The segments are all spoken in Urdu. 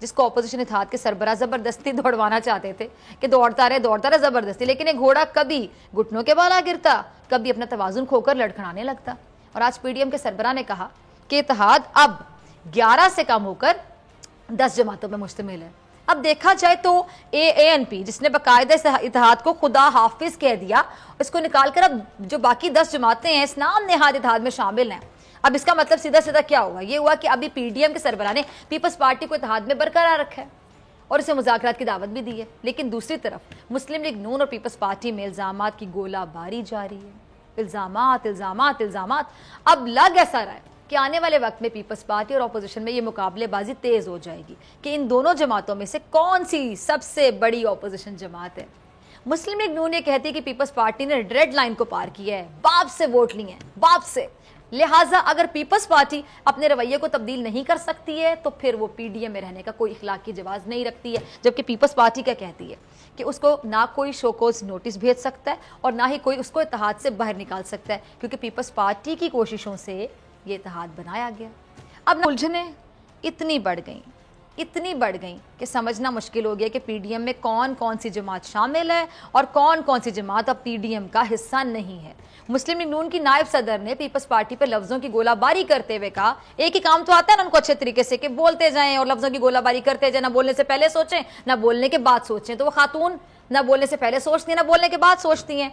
جس کو اپوزیشن اتحاد کے سربراہ زبردستی دوڑوانا چاہتے تھے کہ دوڑتا رہے زبردستی، لیکن ایک گھوڑا کبھی گھٹنوں کے بال آ گرتا، کبھی اپنا توازن کھو کر لڑکھڑانے لگتا۔ اور آج پی ڈی ایم کے سربراہ نے کہا کہ اتحاد اب 11 سے کم ہو کر 10 جماعتوں پر مشتمل ہے۔ اب دیکھا جائے تو اے این پی جس نے باقاعدہ اتحاد کو خدا حافظ کہہ دیا، اس کو نکال کر اب جو باقی 10 جماعتیں ہیں اس نام نہاد اتحاد میں شامل ہیں۔ اب اس کا مطلب سیدھا کیا ہوا؟ یہ ہوا کہ ابھی پی ڈی ایم کے سربراہ نے پیپلز پارٹی کو اتحاد میں برقرار رکھا ہے اور اسے مذاکرات کی دعوت بھی دی ہے، لیکن دوسری طرف مسلم لیگ نون اور پیپلز پارٹی میں الزامات کی گولہ باری جاری ہے۔ الزامات اب لگ ایسا رہا ہے کہ آنے والے وقت میں پیپلز پارٹی اور اپوزیشن میں یہ مقابلے بازی تیز ہو جائے گی کہ ان دونوں جماعتوں میں سے کون سی سب سے بڑی اپوزیشن جماعت ہے۔ مسلم لیگ نون یہ کہتی ہے کہ پیپلز پارٹی نے ریڈ لائن کو پار کیا ہے، باپ سے ووٹ لی ہیں، باپ سے، لہٰذا اگر پیپلز پارٹی اپنے رویے کو تبدیل نہیں کر سکتی ہے تو پھر وہ پی ڈی ایم میں رہنے کا کوئی اخلاقی جواز نہیں رکھتی ہے۔ جبکہ پیپلز پارٹی کیا کہتی ہے کہ اس کو نہ کوئی شوکوز نوٹس بھیج سکتا ہے اور نہ ہی کوئی اس کو اتحاد سے باہر نکال سکتا ہے، کیونکہ پیپلز پارٹی کی کوششوں سے یہ اتحاد بنایا گیا۔ اب الجھنیں اتنی بڑھ گئیں کہ سمجھنا مشکل ہو گیا کہ پی ڈی ایم میں کون سی جماعت شامل ہے اور کون سی جماعت اب پی ڈی ایم کا حصہ نہیں ہے۔ مسلم لیگ نون کی نائب صدر نے پیپلز پارٹی پر لفظوں کی گولہ باری کرتے ہوئے کہا، ایک ہی کام تو آتا ہے نا ان کو اچھے طریقے سے کہ بولتے جائیں اور لفظوں کی گولہ باری کرتے جائیں، نہ بولنے سے پہلے سوچیں نہ بولنے کے بعد سوچیں۔ تو وہ خاتون نہ بولنے سے پہلے سوچتی ہیں نہ بولنے کے بعد سوچتی ہیں،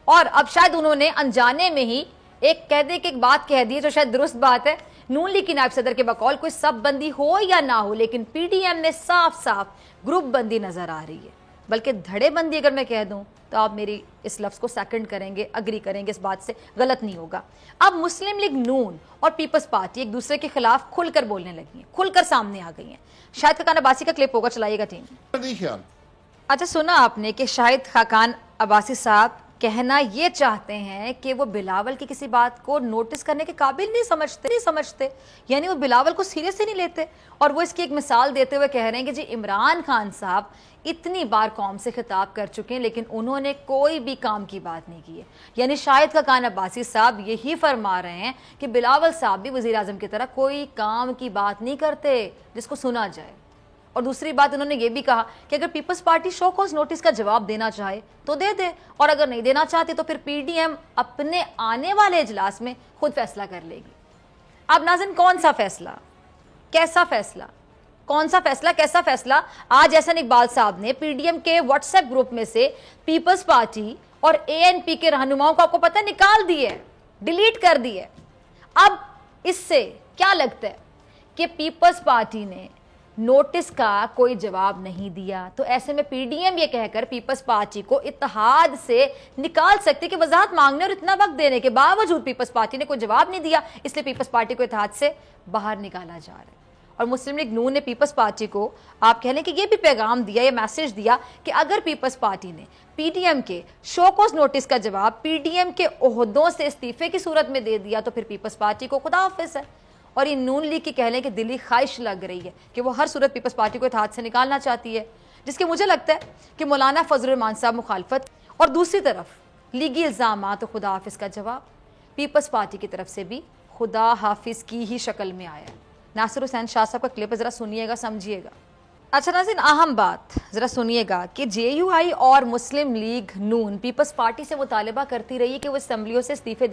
اور اب شاید انہوں نے انجانے میں ہی ایک بات کہہ دی جو شاید درست بات ہے۔ نون لیگ کی نائب صدر کے بقول کوئی سب بندی ہو یا نہ ہو، لیکن پی ڈی ایم میں صاف گروپ بندی نظر آ رہی ہے، بلکہ دھڑے بندی اگر میں کہہ دوں تو آپ میری اس لفظ کو سیکنڈ کریں گے، اگری کریں گے، اس بات سے غلط نہیں ہوگا۔ اب مسلم لیگ نون اور پیپلز پارٹی ایک دوسرے کے خلاف کھل کر بولنے لگی ہیں، کھل کر سامنے آ گئی ہیں۔ شاہد خاقان عباسی کا کلپ ہوگا، چلائیے گا ٹیم۔ اچھا سنا آپ نے کہ شاہد خاقان عباسی صاحب کہنا یہ چاہتے ہیں کہ وہ بلاول کی کسی بات کو نوٹس کرنے کے قابل نہیں سمجھتے، یعنی وہ بلاول کو سیریس ہی نہیں لیتے، اور وہ اس کی ایک مثال دیتے ہوئے کہہ رہے ہیں کہ جی عمران خان صاحب اتنی بار قوم سے خطاب کر چکے ہیں لیکن انہوں نے کوئی بھی کام کی بات نہیں کی ہے۔ یعنی شاہد خاقان عباسی صاحب یہی فرما رہے ہیں کہ بلاول صاحب بھی وزیر اعظم کی طرح کوئی کام کی بات نہیں کرتے جس کو سنا جائے۔ اور دوسری بات انہوں نے یہ بھی کہا کہ اگر پیپلز پارٹی شو کوز نوٹس کا جواب دینا چاہے تو دے دے، اور اگر نہیں دینا چاہتی تو پھر پی ڈی ایم اپنے آنے والے اجلاس میں خود فیصلہ کر لے گی۔ اب ناظرین کون سا فیصلہ، کیسا فیصلہ؟ آج احسن اقبال صاحب نے پی ڈی ایم کے واٹس ایپ گروپ میں سے پیپلز پارٹی اور اے این پی کے رہنماؤں کو آپ کو پتہ نکال دیے، ڈیلیٹ کر دیے۔ اب اس سے کیا لگتا ہے کہ پیپلز پارٹی نے نوٹس کا کوئی جواب نہیں دیا، تو ایسے میں پی ڈی ایم یہ کہہ کر پیپلز پارٹی کو اتحاد سے نکال سکتے کہ وضاحت مانگنے اور اتنا وقت دینے کے باوجود پیپلز پارٹی نے کوئی جواب نہیں دیا، اس لیے پیپلز پارٹی کو اتحاد سے باہر نکالا جا رہا ہے۔ اور مسلم لیگ نون نے پیپلز پارٹی کو آپ کہہ لیں کہ یہ بھی پیغام دیا، یہ میسج دیا کہ اگر پیپلز پارٹی نے پی ڈی ایم کے شوکوز نوٹس کا جواب پی ڈی ایم کے عہدوں سے استعفے کی صورت میں دے دیا تو پھر پیپلز پارٹی کو خدا حافظ ہے۔ اور یہ نون لیگ کی کہہ لیں کہ دلی خواہش لگ رہی ہے کہ وہ ہر صورت پیپلز پارٹی کو اتحاد سے نکالنا چاہتی ہے، جس کے مجھے لگتا ہے کہ مولانا فضل الرحمان صاحب مخالفت، اور دوسری طرف لیگی الزامات اور خدا حافظ کا جواب پیپلز پارٹی کی طرف سے بھی خدا حافظ کی ہی شکل میں آیا ہے۔ ناصر حسین شاہ صاحب کا کلپ ذرا سنیے گا، سمجھیے گا۔ اچھا ناظرین اہم بات ذرا سنیے گا کہ جے یو آئی اور مسلم لیگ نون پیپلز پارٹی سے مطالبہ کرتی رہی کہ وہ اسمبلیوں سے استعفے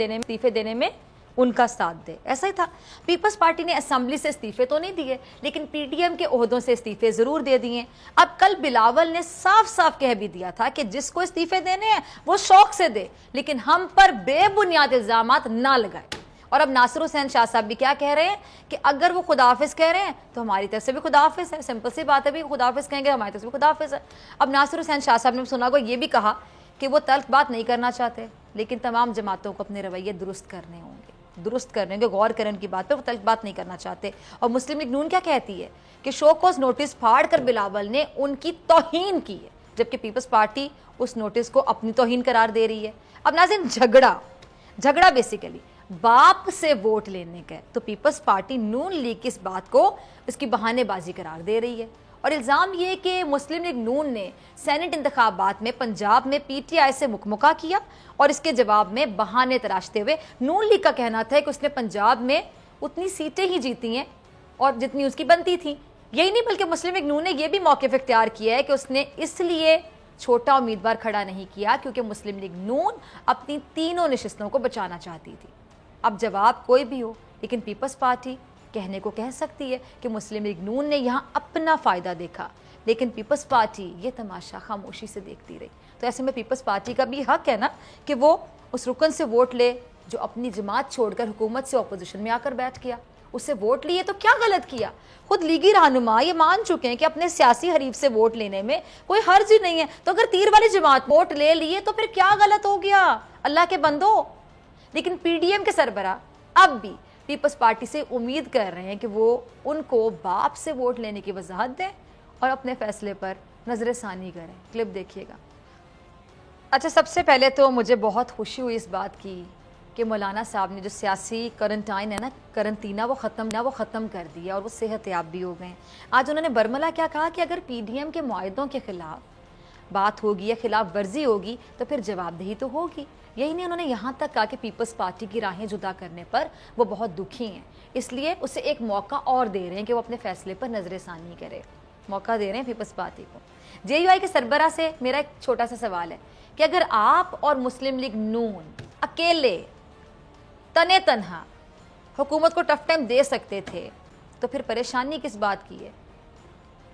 دینے میں ان کا ساتھ دے۔ ایسا ہی تھا، پیپلز پارٹی نے اسمبلی سے استعفے تو نہیں دیے لیکن پی ڈی ایم کے عہدوں سے استعفے ضرور دے دیے۔ اب کل بلاول نے صاف کہہ بھی دیا تھا کہ جس کو استعفے دینے ہیں وہ شوق سے دے لیکن ہم پر بے بنیاد الزامات نہ لگائے۔ اور اب ناصر حسین شاہ صاحب بھی کیا کہہ رہے ہیں کہ اگر وہ خدا حافظ کہہ رہے ہیں تو ہماری طرف سے بھی خدا حافظ ہے، سمپل سی بات ہے، بھی خدا حافظ کہیں گے ہماری طرف سے بھی خدا حافظ ہے۔ اب ناصر حسین شاہ صاحب نے سنا کو یہ بھی کہا کہ وہ تلخ بات نہیں کرنا چاہتے لیکن تمام جماعتوں کو اپنے رویے درست کرنے ہوں گے، غور کریں ان کی بات پہ، وہ تلخ بات نہیں کرنا چاہتے۔ اور مسلم لیگ نون کیا کہتی ہے کہ شوکوز نوٹس پھاڑ کر بلاول نے ان کی توہین کی ہے، جبکہ پیپلز پارٹی اس نوٹس کو اپنی توہین قرار دے رہی ہے۔ اب ناظرین جھگڑا بیسیکلی باپ سے ووٹ لینے کا ہے، تو پیپلز پارٹی نون لیگ کی اس بات کو اس کی بہانے بازی قرار دے رہی ہے، اور الزام یہ کہ مسلم لیگ نون نے سینٹ انتخابات میں پنجاب میں پی ٹی آئی سے مکمکا کیا اور اس کے جواب میں بہانے تراشتے ہوئے نون لیگ کا کہنا تھا کہ اس نے پنجاب میں اتنی سیٹیں ہی جیتی ہیں اور جتنی اس کی بنتی تھیں، یہی نہیں بلکہ مسلم لیگ نون نے یہ بھی موقف اختیار کیا ہے کہ اس نے اس لیے چھوٹا امیدوار کھڑا نہیں کیا کیونکہ مسلم لیگ نون اپنی تینوں نشستوں کو بچانا چاہتی تھی. اب جواب کوئی بھی ہو لیکن پیپلز پارٹی کہنے کو کہہ سکتی ہے کہ مسلم لیگ نون نے یہاں اپنا فائدہ دیکھا لیکن پیپلز پارٹی یہ تماشا خاموشی سے دیکھتی رہی. تو ایسے میں پیپلز پارٹی کا بھی حق ہے نا کہ وہ اس رکن سے ووٹ لے جو اپنی جماعت چھوڑ کر حکومت سے اپوزیشن میں آ کر بیٹھ گیا. اس سے ووٹ لیے تو کیا غلط کیا؟ خود لیگی رہنما یہ مان چکے ہیں کہ اپنے سیاسی حریف سے ووٹ لینے میں کوئی حرج ہی نہیں ہے. تو اگر تیر والی جماعت ووٹ لے لیے تو پھر کیا غلط ہو گیا اللہ کے بندو؟ لیکن پی ڈی ایم کے سربراہ اب بھی پیپلز پارٹی سے امید کر رہے ہیں کہ وہ ان کو باپ سے ووٹ لینے کی وضاحت دیں اور اپنے فیصلے پر نظر ثانی کریں. کلپ دیکھیے گا. اچھا، سب سے پہلے تو مجھے بہت خوشی ہوئی اس بات کی کہ مولانا صاحب نے جو سیاسی کرنٹائن ہے نا، کرنٹینہ، وہ ختم کر دیا اور وہ صحت یاب بھی ہو گئے. آج انہوں نے برملا کیا کہا کہ اگر پی ڈی ایم کے معاہدوں کے خلاف بات ہوگی یا خلاف ورزی ہوگی تو پھر جواب دہی تو ہوگی. یہی نہیں، انہوں نے یہاں تک کہا کہ پیپلز پارٹی کی راہیں جدا کرنے پر وہ بہت دکھی ہیں، اس لیے اسے ایک موقع اور دے رہے ہیں کہ وہ اپنے فیصلے پر نظر ثانی کرے. موقع دے رہے ہیں پیپلز پارٹی کو. جے یو آئی کے سربراہ سے میرا ایک چھوٹا سا سوال ہے کہ اگر آپ اور مسلم لیگ نون اکیلے تنے تنہا حکومت کو ٹف ٹائم دے سکتے تھے تو پھر پریشانی کس بات کی ہے؟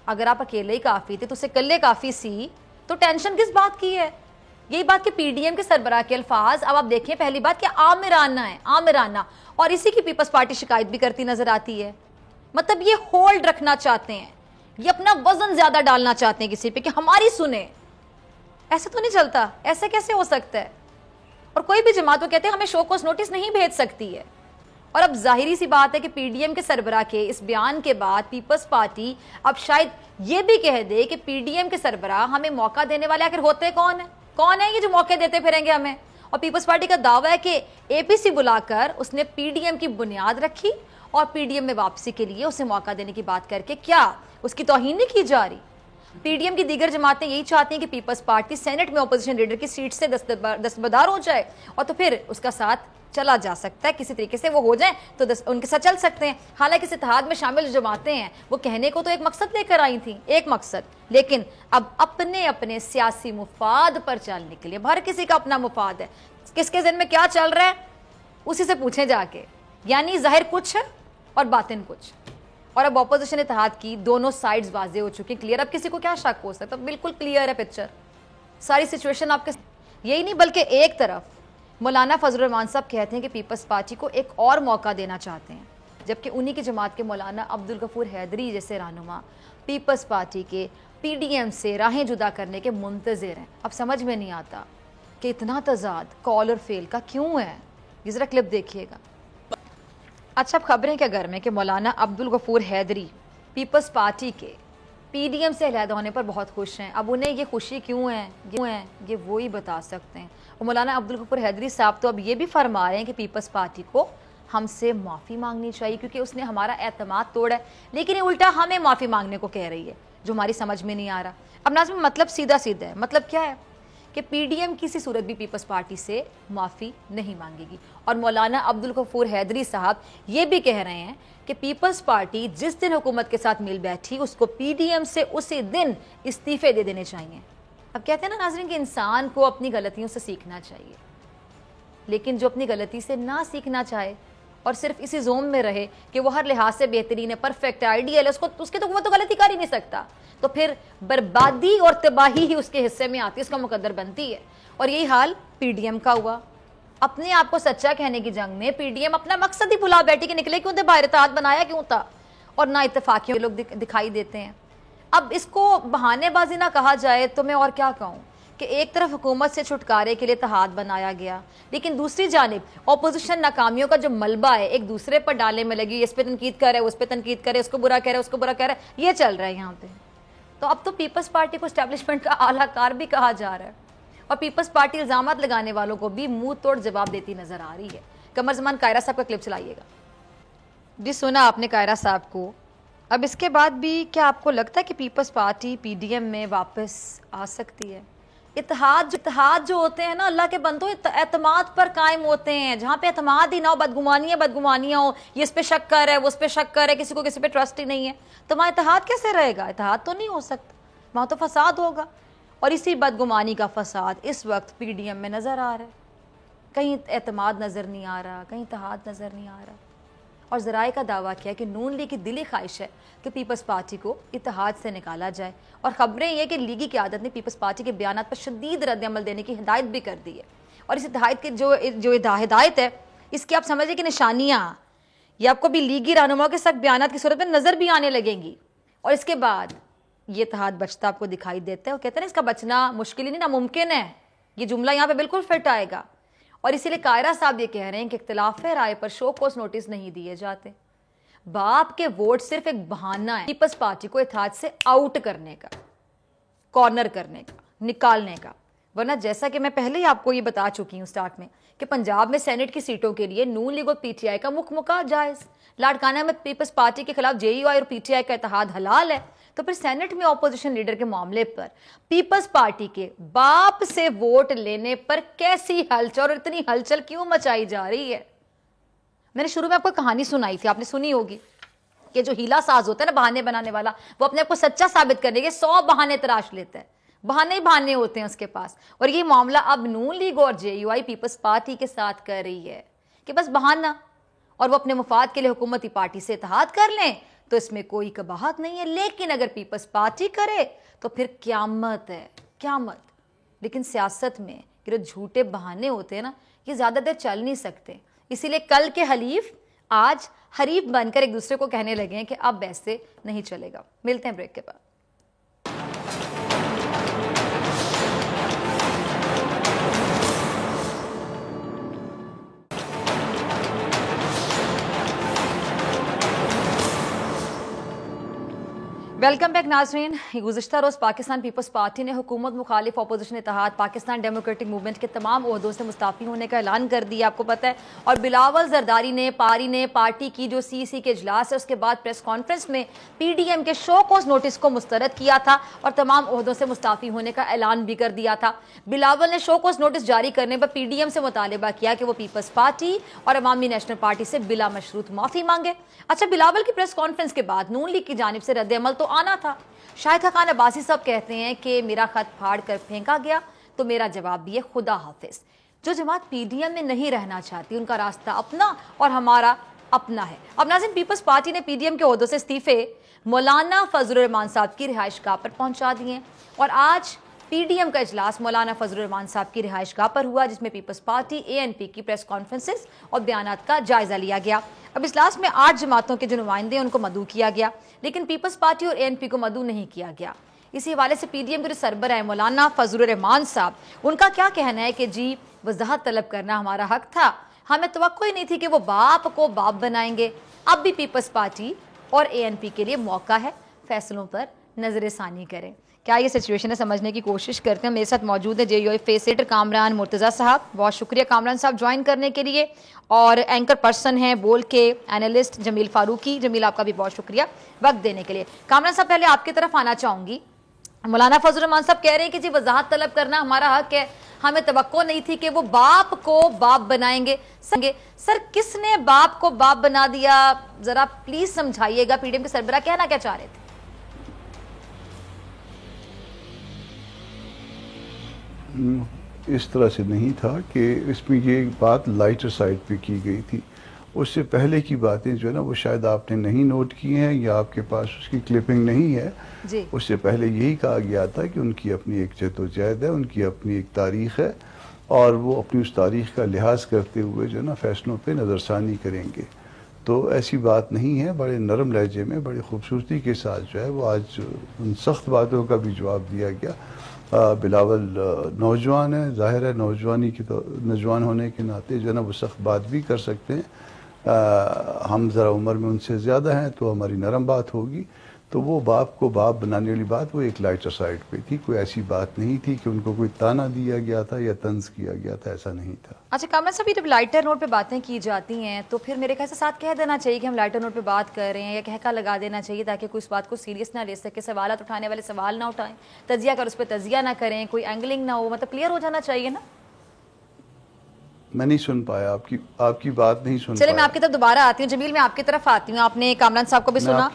اگر آپ اکیلے ہی کافی تھے تو اسے کلے کافی سی تو ٹینشن کس بات کی ہے؟ یہی بات کہ پی ڈی ایم کے سربراہ کے الفاظ اب آپ دیکھیں، پہلی بات کہ آمرانہ ہے، آمرانہ، اور اسی کی پیپلز پارٹی شکایت بھی کرتی نظر آتی ہے. مطلب یہ ہولڈ رکھنا چاہتے ہیں، یہ اپنا وزن زیادہ ڈالنا چاہتے ہیں کسی پہ کہ ہماری سنیں. ایسے تو نہیں چلتا، ایسے کیسے ہو سکتا ہے؟ اور کوئی بھی جماعت وہ کہتے ہیں ہمیں شو کوز نوٹس نہیں بھیج سکتی ہے. اور اب ظاہری سی بات ہے کہ پی ڈی ایم کے سربراہ کے اس بیان کے بعد پیپلز پارٹی اب شاید یہ بھی کہہ دے کہ پی ڈی ایم کے سربراہ ہمیں موقع دینے والے آخر ہوتے کون ہیں یہ جو موقع دیتے پھریں گے ہمیں؟ اور پیپلز پارٹی کا دعویٰ ہے کہ اے پی سی بلا کر اس نے پی ڈی ایم کی بنیاد رکھی اور پی ڈی ایم میں واپسی کے لیے اسے موقع دینے کی بات کر کے کیا اس کی توہین نہیں کی جا رہی؟ پی ڈی ایم کی دیگر جماعتیں یہی چاہتی ہیں کہ پیپلز پارٹی سینٹ میں اپوزیشن لیڈر کی سیٹ سے دستبردار ہو جائے اور تو پھر اس کا ساتھ چلا جا سکتا ہے، کسی طریقے سے وہ ہو جائیں تو ان کے ساتھ چل سکتے ہیں. حالانکہ اس اتحاد میں شامل جو جماعتیں ہیں وہ کہنے کو تو ایک مقصد لے کر آئی تھیں، ایک مقصد، لیکن اب اپنے سیاسی مفاد پر چلنے کے لیے ہر کسی کا اپنا مفاد ہے. کس کے ذہن میں کیا چل رہا ہے اسی سے پوچھیں جا کے، یعنی ظاہر کچھ اور باطن کچھ. اور اب اپوزیشن اتحاد کی دونوں سائیڈز واضح ہو چکی ہیں، کلیئر. اب کسی کو کیا شک ہو سکتا ہے؟ بالکل کلیئر ہے پکچر، ساری سچویشن آپ کے. یہی نہیں بلکہ ایک طرف مولانا فضل الرحمان صاحب کہتے ہیں کہ پیپلز پارٹی کو ایک اور موقع دینا چاہتے ہیں، جبکہ انہی کی جماعت کے مولانا عبدالغفور حیدری جیسے رہنما پیپلز پارٹی کے پی ڈی ایم سے راہیں جدا کرنے کے منتظر ہیں. اب سمجھ میں نہیں آتا کہ اتنا تضاد کال اور فیل کا کیوں ہے. یہ ذرا کلپ دیکھیے گا. اچھا، اب خبریں کیا گھر میں کہ مولانا عبدالغفور حیدری پیپلز پارٹی کے پی ڈی ایم سے علیحدہ ہونے پر بہت خوش ہیں. اب انہیں یہ خوشی کیوں ہے یہ وہی بتا سکتے ہیں. اور مولانا عبدالغفور حیدری صاحب تو اب یہ بھی فرما رہے ہیں کہ پیپلز پارٹی کو ہم سے معافی مانگنی چاہیے کیونکہ اس نے ہمارا اعتماد توڑا ہے، لیکن یہ الٹا ہمیں معافی مانگنے کو کہہ رہی ہے جو ہماری سمجھ میں نہیں آ رہا. اب ناظرین، مطلب سیدھا ہے. مطلب کیا ہے کہ پی ڈی ایم کسی صورت بھی پیپلز پارٹی سے معافی نہیں مانگے گی. اور مولانا عبدالغفور حیدری صاحب یہ بھی کہہ رہے ہیں کہ پیپلز پارٹی جس دن حکومت کے ساتھ مل بیٹھی اس کو پی ڈی ایم سے اسی دن استعفے دے دینے چاہیے. اب کہتے ہیں نا ناظرین کہ انسان کو اپنی غلطیوں سے سیکھنا چاہیے، لیکن جو اپنی غلطی سے نہ سیکھنا چاہے اور صرف اسی زوم میں رہے کہ وہ ہر لحاظ سے بہترین ہے، پرفیکٹ ہے، آئیڈیل ہے، اس کے تو وہ تو غلطی کر ہی نہیں سکتا، تو پھر بربادی اور تباہی ہی اس کے حصے میں آتی ہے، اس کا مقدر بنتی ہے. اور یہی حال پی ڈی ایم کا ہوا. اپنے آپ کو سچا کہنے کی جنگ میں پی ڈی ایم اپنا مقصد ہی بھلا بیٹھی کہ نکلے کیوں تھے، باہر اتحاد بنایا کیوں تھا، اور نہ اتفاقی لوگ دکھائی دیتے ہیں. اب اس کو بہانے بازی نہ کہا جائے تو میں اور کیا کہوں کہ ایک طرف حکومت سے چھٹکارے کے لیے اتحاد بنایا گیا، لیکن دوسری جانب اپوزیشن ناکامیوں کا جو ملبہ ہے ایک دوسرے پر ڈالنے میں لگی، اس پہ تنقید کر رہے، اس پہ تنقید کرے، اس کو برا کہہ رہے، اس کو برا کہہ رہے، یہ چل رہا ہے یہاں پہ. تو اب تو پیپلز پارٹی کو اسٹیبلشمنٹ کا اعلیٰ کار بھی کہا جا رہا ہے، اور پیپلز پارٹی الزامات لگانے والوں کو بھی منہ توڑ جواب دیتی نظر آ رہی ہے. قمر زمان قاہرہ صاحب کا کلپ چلائیے گا. جی سنا آپ نے قاہرہ صاحب کو. اب اس کے بعد بھی کیا آپ کو لگتا ہے کہ Peoples Party P D M میں واپس آ سکتی ہے؟ اتحاد جو ہوتے ہیں نا اللہ کے بندوں، اعتماد پر قائم ہوتے ہیں. جہاں پہ اعتماد ہی نہ ہو، بدگمانیاں ہو، یہ اس پہ شک کر ہے، وہ اس پہ شک کر ہے، کسی کو کسی پہ ٹرسٹ ہی نہیں ہے، تو وہاں اتحاد کیسے رہے گا؟ اتحاد تو نہیں ہو سکتا، وہاں تو فساد ہوگا. اور اسی بدگمانی کا فساد اس وقت پی ڈی ایم میں نظر آ رہا ہے. کہیں اعتماد نظر نہیں آ رہا، کہیں اتحاد نظر نہیں آ رہا. اور ذرائع کا دعویٰ کیا کہ نون لیگ کی دلی خواہش ہے کہ پیپلز پارٹی کو اتحاد سے نکالا جائے. اور خبریں یہ کہ لیگی قیادت نے پیپلز پارٹی کے بیانات پر شدید رد عمل دینے کی ہدایت بھی کر دی ہے. اور اس اتحاد کی جو ہدایت ہے، اس کی آپ سمجھیں کہ نشانیاں یہ آپ کو بھی لیگی رہنماؤں کے سخت بیانات کی صورت میں نظر بھی آنے لگیں گی. اور اس کے بعد یہ اتحاد بچتا آپ کو دکھائی دیتا ہے. وہ کہتے ہیں نا اس کا بچنا مشکل ہی نہیں، ناممکن ہے. یہ جملہ یہاں پہ بالکل فٹ آئے گا. اور اسی لیے قائرہ صاحب یہ کہہ رہے ہیں کہ اختلاف رائے پر شو کوز نوٹس نہیں دیے جاتے. باپ کے ووٹ صرف ایک بہانہ ہے پیپلز پارٹی کو اتحاد سے آؤٹ کرنے کا، کارنر کرنے کا، نکالنے کا. ورنہ جیسا کہ میں پہلے ہی آپ کو یہ بتا چکی ہوں سٹارٹ میں کہ پنجاب میں سینٹ کی سیٹوں کے لیے نون لیگ اور پی ٹی آئی کا مکمکہ جائز. لاڑکانہ میں پیپلز پارٹی کے خلاف جے یو آئی اور پی ٹی آئی کا اتحاد حلال ہے. تو پھر سینٹ میں اپوزیشن لیڈر کے معاملے پر پیپلز پارٹی کے باپ سے ووٹ لینے پر کیسی ہلچل اور اتنی ہلچل کیوں مچائی جا رہی ہے؟ میں نے شروع میں آپ کو کہانی سنائی تھی، آپ نے سنی ہوگی کہ جو ہیلا ساز ہوتا ہے نا، بہانے بنانے والا، وہ اپنے آپ کو سچا ثابت کرنے کے 100 بہانے تراش لیتا ہے. بہانے ہوتے ہیں اس کے پاس. اور یہ معاملہ اب نون لیگ اور جے یو آئی پیپلز پارٹی کے ساتھ کر رہی ہے کہ بس بہانہ، اور وہ اپنے مفاد کے لیے حکومتی پارٹی سے اتحاد کر لیں تو اس میں کوئی قباحت نہیں ہے. لیکن اگر پیپلز پارٹی کرے تو پھر قیامت ہے، قیامت. لیکن سیاست میں یہ جو جھوٹے بہانے ہوتے ہیں نا، یہ زیادہ دیر چل نہیں سکتے. اسی لیے کل کے حلیف آج حریف بن کر ایک دوسرے کو کہنے لگے ہیں کہ اب ایسے نہیں چلے گا. ملتے ہیں بریک کے بعد. ویلکم بیک ناظرین. گزشتہ روز پاکستان پیپلز پارٹی نے حکومت مخالف اپوزیشن اتحاد پاکستان ڈیموکریٹک موومنٹ کے تمام عہدوں سے مستعفی ہونے کا اعلان کر دیا، آپ کو پتہ ہے. اور بلاول زرداری نے پارٹی کی جو سی سی کے اجلاس ہے اس کے بعد پریس کانفرنس میں پی ڈی ایم کے شو کوز نوٹس کو مسترد کیا تھا اور تمام عہدوں سے مستعفی ہونے کا اعلان بھی کر دیا تھا. بلاول نے شو کوز نوٹس جاری کرنے پر پی ڈی ایم سے مطالبہ کیا کہ وہ پیپلز پارٹی اور عوامی نیشنل پارٹی سے بلا مشروط معافی مانگے. اچھا، بلاول کی پریس کانفرنس کے بعد نون لیگ کی جانب سے رد عمل تو آنا تھا. شاہد خان عباسی صاحب کہتے ہیں کہ میرا خط پھاڑ کر پھینکا گیا تو میرا جواب بھی ہے خدا حافظ. جو جماعت پی ڈی ایم میں نہیں رہنا چاہتی ان کا راستہ اپنا اور ہمارا اپنا ہے. اب ناظرین، پیپلز پارٹی نے پی ڈی ایم کے عہدوں سے استعفے مولانا فضل الرحمان صاحب کی رہائش گاہ پر پہنچا دیے. اور آج پی ڈی ایم کا اجلاس مولانا فضل الرحمان صاحب کی رہائش گاہ پر ہوا، جس میں پیپلز پارٹی اے این پی کی پریس کانفرنسز اور بیانات کا جائزہ لیا گیا. اب اجلاس میں 8 جماعتوں کے جو نمائندے ہیں ان کو مدعو کیا گیا، لیکن پیپلز پارٹی اور اے این پی کو مدعو نہیں کیا گیا. اسی حوالے سے پی ڈی ایم کے جو سربراہ ہیں مولانا فضل الرحمان صاحب، ان کا کیا کہنا ہے کہ جی وضاحت طلب کرنا ہمارا حق تھا، ہمیں توقع ہی نہیں تھی کہ وہ باپ کو باپ بنائیں گے. اب بھی پیپلز پارٹی اور اے این پی کے لیے موقع ہے فیصلوں پر نظر ثانی کریں. کیا یہ سچویشن ہے سمجھنے کی کوشش کرتے ہیں. میرے ساتھ موجود ہے جے یو آئی فیسیٹر کامران مرتضیٰ صاحب. بہت شکریہ کامران صاحب جوائن کرنے کے لیے. اور اینکر پرسن ہیں بول کے اینالسٹ جمیل فاروقی. جمیل، آپ کا بھی بہت شکریہ وقت دینے کے لیے. کامران صاحب، پہلے آپ کی طرف آنا چاہوں گی. مولانا فضل الرحمان صاحب کہہ رہے ہیں کہ جی وضاحت طلب کرنا ہمارا حق ہے، ہمیں توقع نہیں تھی کہ وہ باپ کو باپ بنائیں گے. سر، کس نے باپ کو باپ بنا دیا؟ ذرا پلیز سمجھائیے گا. پی ڈی ایم کے سربراہ کہنا کیا چاہ رہے تھے؟ اس طرح سے نہیں تھا کہ اس میں یہ بات لائٹر سائڈ پہ کی گئی تھی. اس سے پہلے کی باتیں جو ہے نا وہ شاید آپ نے نہیں نوٹ کی ہیں یا آپ کے پاس اس کی کلپنگ نہیں ہے. جی. اس سے پہلے یہی کہا گیا تھا کہ ان کی اپنی ایک جد و جہد ہے، ان کی اپنی ایک تاریخ ہے، اور وہ اپنی اس تاریخ کا لحاظ کرتے ہوئے جو ہے نا فیصلوں پہ نظر ثانی کریں گے. تو ایسی بات نہیں ہے. بڑے نرم لہجے میں بڑی خوبصورتی کے ساتھ جو ہے وہ آج ان سخت باتوں کا بھی جواب دیا گیا. بلاول نوجوان ہے، ظاہر ہے نوجوان ہونے کے ناطے جو ہے نا وہ سخت بات بھی کر سکتے ہیں. ہم ذرا عمر میں ان سے زیادہ ہیں تو ہماری نرم بات ہوگی. تو وہ باپ کو باپ بنانے والی بات وہ ایک لائٹر سائڈ پہ تھی. کوئی ایسی بات نہیں تھی کہ ان کو کوئی تانا دیا گیا تھا یا طنز کیا گیا تھا, ایسا نہیں تھا. اچھا کامران صاحب, جب لائٹر نوٹ پہ باتیں کی جاتی ہیں تو پھر میرے خیال سے ساتھ کہہ دینا چاہیے کہ ہم لائٹر نوٹ پہ بات کر رہے ہیں, یا کہکا لگا دینا چاہیے تاکہ کوئی اس بات کو سیریس نہ لے سکے, سوالات اٹھانے والے سوال نہ اٹھائیں, تجزیہ کر اس پہ تجزیہ نہ کریں, کوئی اینگلنگ نہ ہو, مطلب کلیئر ہو جانا چاہیے نا. میں نہیں سن پایا آپ کی بات نہیں سن. چلے میں آپ کی طرف دوبارہ آتی ہوں. جمیل میں آپ کی طرف آتی ہوں. آپ نے کامران صاحب کو بھی سنا,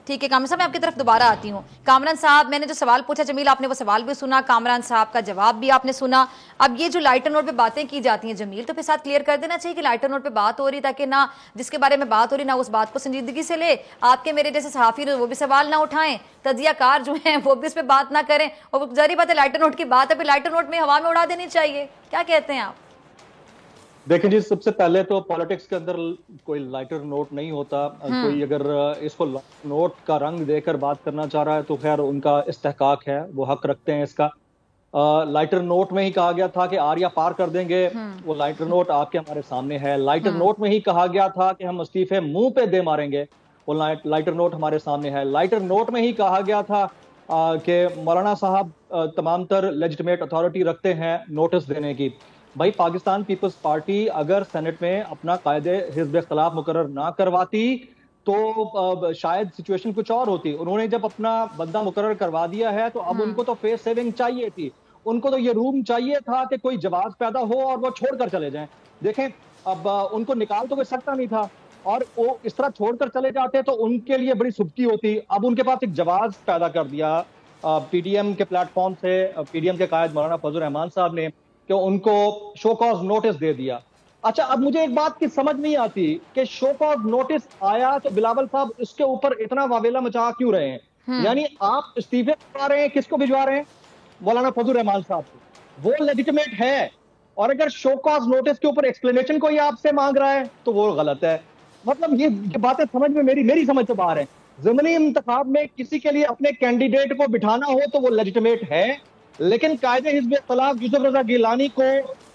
ٹھیک ہے. کامران صاحب میں آپ کی طرف دوبارہ آتی ہوں. کامران صاحب میں نے جو سوال پوچھا جمیل, آپ نے وہ سوال بھی سنا, کامران صاحب کا جواب بھی آپ نے سنا. اب یہ جو لائٹر نوٹ پہ باتیں کی جاتی ہیں جمیل, تو پھر ساتھ کلیئر کر دینا چاہیے کہ لائٹر نوٹ پہ بات ہو رہی, تاکہ نہ جس کے بارے میں بات ہو رہی نہ اس بات کو سنجیدگی سے لے, آپ کے میرے جیسے صحافی وہ بھی سوال نہ اٹھائیں, تجزیہ کار جو ہیں وہ بھی اس پہ بات نہ کریں. اور ظاہر بات ہے لائٹر نوٹ کی بات ہے, پھر لائٹر نوٹ میں ہوا میں اڑا دینی چاہیے. کیا کہتے ہیں آپ؟ دیکھیں جی, سب سے پہلے تو پالیٹکس کے اندر کوئی لائٹر نوٹ نہیں ہوتا. کوئی اگر اس کو نوٹ کا رنگ دے کر بات کرنا چاہ رہا ہے تو خیر ان کا استحقاق ہے, وہ حق رکھتے ہیں اس کا. لائٹر نوٹ میں ہی کہا گیا تھا کہ آریا پار کر دیں گے, وہ لائٹر نوٹ آپ کے ہمارے سامنے ہے. لائٹر نوٹ میں ہی کہا گیا تھا کہ ہم استعفے منہ پہ دے ماریں گے, وہ لائٹر نوٹ ہمارے سامنے ہے. لائٹر نوٹ میں ہی کہا گیا تھا کہ مولانا صاحب تمام تر لیجٹمیٹ اتھارٹی رکھتے ہیں نوٹس دینے کی. بھائی پاکستان پیپلز پارٹی اگر سینٹ میں اپنا قائد حزب اختلاف مقرر نہ کرواتی تو شاید سچویشن کچھ اور ہوتی. انہوں نے جب اپنا بندہ مقرر کروا دیا ہے تو اب ان کو تو فیس سیونگ چاہیے تھی, ان کو تو یہ روم چاہیے تھا کہ کوئی جواز پیدا ہو اور وہ چھوڑ کر چلے جائیں. دیکھیں اب ان کو نکال تو کوئی سکتا نہیں تھا, اور وہ اس طرح چھوڑ کر چلے جاتے تو ان کے لیے بڑی سبکی ہوتی. اب ان کے پاس ایک جواز پیدا کر دیا پی ڈی ایم کے پلیٹ فارم سے, پی ڈی ایم کے قائد مولانا فضل الرحمان صاحب نے, کہ ان کو شو کاز نوٹس دے دیا. اچھا اب مجھے ایک بات کی سمجھ نہیں آتی کہ شو کاز نوٹس آیا تو بلاول صاحب اس کے اوپر اتنا واویلا مچا کیوں رہے ہیں؟ یعنی آپ استعفے بھجوا رہے ہیں, کس کو بھجوا رہے ہیں؟ مولانا فضل الرحمان صاحب کو. وہ لیجیٹمیٹ ہے, اور اگر شو کاز نوٹس کے اوپر ایکسپلینیشن کوئی آپ سے مانگ رہا ہے تو وہ غلط ہے. مطلب یہ باتیں سمجھ میں میری سمجھ سے باہر ہیں. ضمنی انتخاب میں کسی کے لیے اپنے کینڈیڈیٹ کو بٹھانا ہو تو وہ لیجیٹمیٹ ہے, لیکن قائد حزب اختلاف یوسف رضا گیلانی کو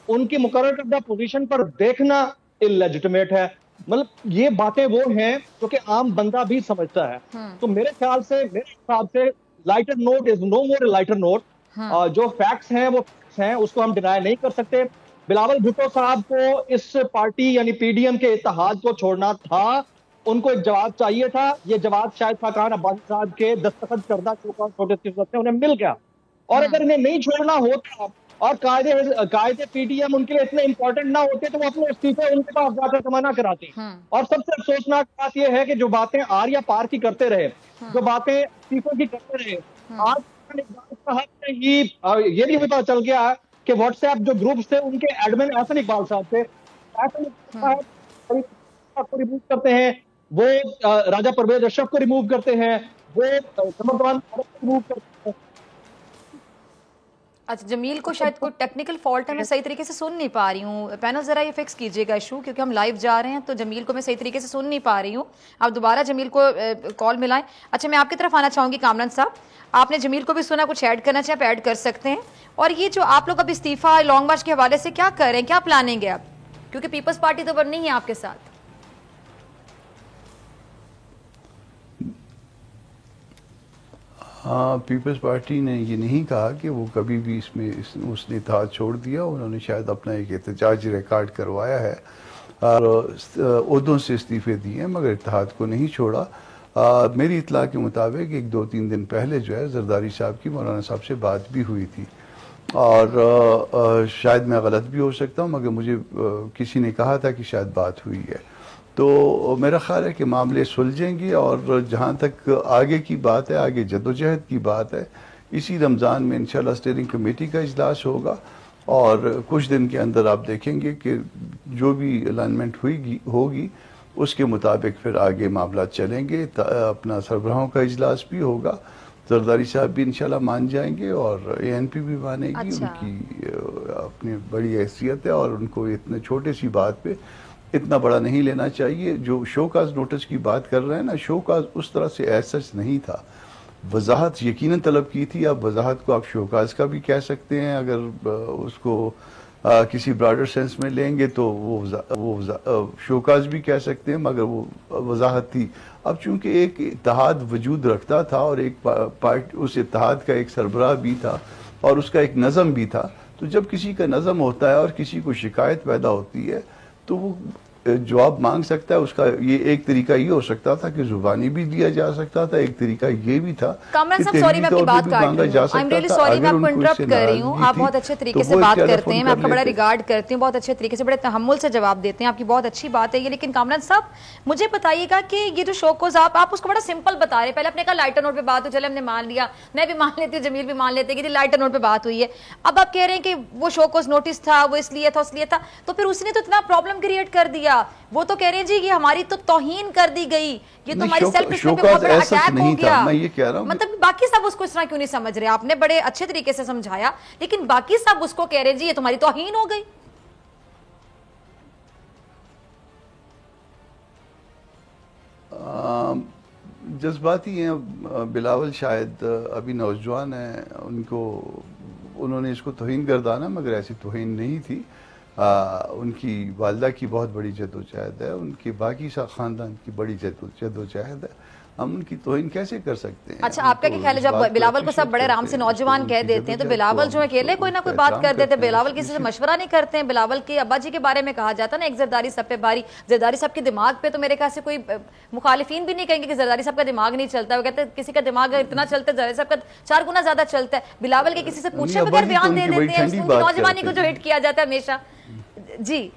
ان کی مقرر کردہ پوزیشن پر دیکھنا اللیجٹمیٹ ہے. مطلب یہ باتیں وہ ہیں جو کہ عام بندہ بھی سمجھتا ہے. تو میرے خیال سے, میرے حساب سے لائٹر نوٹ از نو مور لائٹر نوٹ. جو فیکٹس ہیں وہ فیکٹس ہیں, اس کو ہم ڈینائی نہیں کر سکتے. بلاول بھٹو صاحب کو اس پارٹی یعنی پی ڈی ایم کے اتحاد کو چھوڑنا تھا, ان کو ایک جواب چاہیے تھا. یہ جواب شاید خاقان عباسی صاحب کے دستخط کردہ نوٹس کی صورت میں انہیں مل گیا, اور اگر انہیں نہیں چھوڑنا ہوتا اور قائد پی ڈی ایم ان کے لیے اتنے امپورٹنٹ نہ ہوتے تو وہ اپنے استعفے ان کے پاس جا کر سمانا کراتے. اور سب سے افسوسناک بات یہ ہے کہ جو باتیں آریا پار کی کرتے رہے, جو باتیں استعفوں کی کرتے رہے, آج ہی یہ بھی پتا چل گیا کہ واٹس ایپ جو گروپس تھے ان کے ایڈمن احسن اقبال صاحب تھے, کو ریموو کرتے ہیں, وہ راجہ پرویز اشرف کو ریموو کرتے ہیں, وہ ریموو کرتے ہیں. اچھا جمیل کو شاید کوئی ٹیکنیکل فالٹ ہے, میں صحیح طریقے سے سن نہیں پا رہی ہوں. پینل ذرا یہ فکس کیجیے گا ایشو, کیونکہ ہم لائیو جا رہے ہیں تو جمیل کو میں صحیح طریقے سے سن نہیں پا رہی ہوں. آپ دوبارہ جمیل کو کال ملائیں. اچھا میں آپ کی طرف آنا چاہوں گی کامران صاحب, آپ نے جمیل کو بھی سنا, کچھ ایڈ کرنا چاہیں آپ ایڈ کر سکتے ہیں. اور یہ جو آپ لوگ اب استعفیٰ لانگ مارچ کے حوالے سے کیا کر رہے ہیں, کیا پلاننگ ہے اب, کیونکہ پیپلز پارٹی تو بننی ہے آپ کے ساتھ؟ ہاں, پیپلز پارٹی نے یہ نہیں کہا کہ وہ کبھی بھی اس نے اتحاد چھوڑ دیا. انہوں نے شاید اپنا ایک احتجاج ریکارڈ کروایا ہے اور عہدوں سے استعفے دیے ہیں, مگر اتحاد کو نہیں چھوڑا. میری اطلاع کے مطابق 1-2-3 دن پہلے جو ہے زرداری صاحب کی مولانا صاحب سے بات بھی ہوئی تھی, اور شاید میں غلط بھی ہو سکتا ہوں, مگر مجھے کسی نے کہا تھا کہ شاید بات ہوئی ہے. تو میرا خیال ہے کہ معاملے سلجھیں گے, اور جہاں تک آگے کی بات ہے, آگے جدوجہد کی بات ہے, اسی رمضان میں انشاءاللہ اسٹیئرنگ کمیٹی کا اجلاس ہوگا, اور کچھ دن کے اندر آپ دیکھیں گے کہ جو بھی الائنمنٹ ہوگی اس کے مطابق پھر آگے معاملات چلیں گے. اپنا سربراہوں کا اجلاس بھی ہوگا, زرداری صاحب بھی انشاءاللہ مان جائیں گے, اور اے این پی بھی مانے گی. ان کی اپنی بڑی حیثیت ہے, اور ان کو اتنے چھوٹے سی بات پہ اتنا بڑا نہیں لینا چاہیے. جو شو کاز نوٹس کی بات کر رہے ہیں نا, شو کاز اس طرح سے ایسا نہیں تھا. وضاحت یقیناً طلب کی تھی. اب وضاحت کو آپ شو کاز کا بھی کہہ سکتے ہیں اگر اس کو کسی براڈر سینس میں لیں گے تو وہ شوکاز بھی کہہ سکتے ہیں، مگر وہ وضاحت تھی. اب چونکہ ایک اتحاد وجود رکھتا تھا اور ایک پارٹی اس اتحاد کا ایک سربراہ بھی تھا اور اس کا ایک نظم بھی تھا، تو جب کسی کا نظم ہوتا ہے اور کسی کو شکایت پیدا ہوتی ہے تو وہ جواب مانگ سکتا ہے. اس کا یہ ایک طریقہ یہ ہو سکتا تھا کہ زبانی بھی دیا جا سکتا تھا، ایک طریقہ یہ بھی تھا کامران صاحب سوری میں اپنی بات کاٹ رہی ہوں، I'm really sorry میں آپ کو انٹرپٹ کر رہی ہوں. آپ بہت اچھے طریقے سے بات کرتے ہیں، میں آپ کا بڑا ریگارڈ کرتی ہوں، بہت اچھے طریقے سے بڑے تحمل سے جواب دیتے ہیں، آپ کی بہت اچھی بات ہے یہ. لیکن کامران صاحب مجھے بتائیے گا کہ یہ جو شوکوز آپ اس کو بڑا سمپل بتا رہے ہیں. پہلے اپنے کہا لائٹر نوٹ پہ بات ہو، چلے ہم نے مان لیا، میں بھی مان لیتی ہوں، جمیل بھی مان لیتے کہ لائٹر نوٹ پہ بات ہوئی ہے. اب آپ کہہ رہے ہیں کہ وہ شوکوز نوٹس تھا، وہ اس لیے تھا، تو پھر اس نے تو اتنا پرابلم کریٹ کر دیا. وہ تو کہہ رہے ہیں جی یہ ہماری تو توہین کر دی گئی، یہ تو ہماری سیلف رسپیکٹ پہ بہت بڑا اٹیک ہو گیا. میں یہ کہہ رہا ہوں مطلب باقی سب اس کو اس طرح کیوں نہیں سمجھ رہے؟ آپ نے بڑے اچھے طریقے سے سمجھایا، لیکن باقی سب اس کو کہہ رہے ہیں جی یہ تمہاری توہین ہو گئی. جذباتی ہیں بلاول، شاید ابھی نوجوان ہیں، انہوں نے اس کو توہین گردانا، مگر ایسی توہین نہیں تھی. ان کی والدہ کی بہت بڑی جدوجہد ہے، ان کے باقی خاندان کی بڑی جدوجہد ہے. ہم ان کی توہین کیسے کر سکتے ہیں؟ اچھا آپ کا کیا خیال ہے جب بلاول کو سب بڑے آرام سے نوجوان کہہ دیتے ہیں تو بلاول جو اکیلے کوئی نہ کوئی بات کر دیتے ہیں، بلاول کسی سے مشورہ نہیں کرتے ہیں؟ بلاول کے ابا جی کے بارے میں کہا جاتا ہے نا ایک زرداری صاحب پہ باری، زرداری صاحب کے دماغ پہ تو میرے خیال سے کوئی مخالفین بھی نہیں کہیں گے کہ زرداری صاحب کا دماغ نہیں چلتا. وہ کہتے ہیں کسی کا دماغ اتنا چلتا ہے، زرداری صاحب کا 4 گنا زیادہ چلتا ہے. بلاول کے کسی سے پوچھے بغیر بیان دے دیتے ہیں، اس کی نوجوانی کو جو ہٹ کیا جاتا ہے ہمیشہ. جی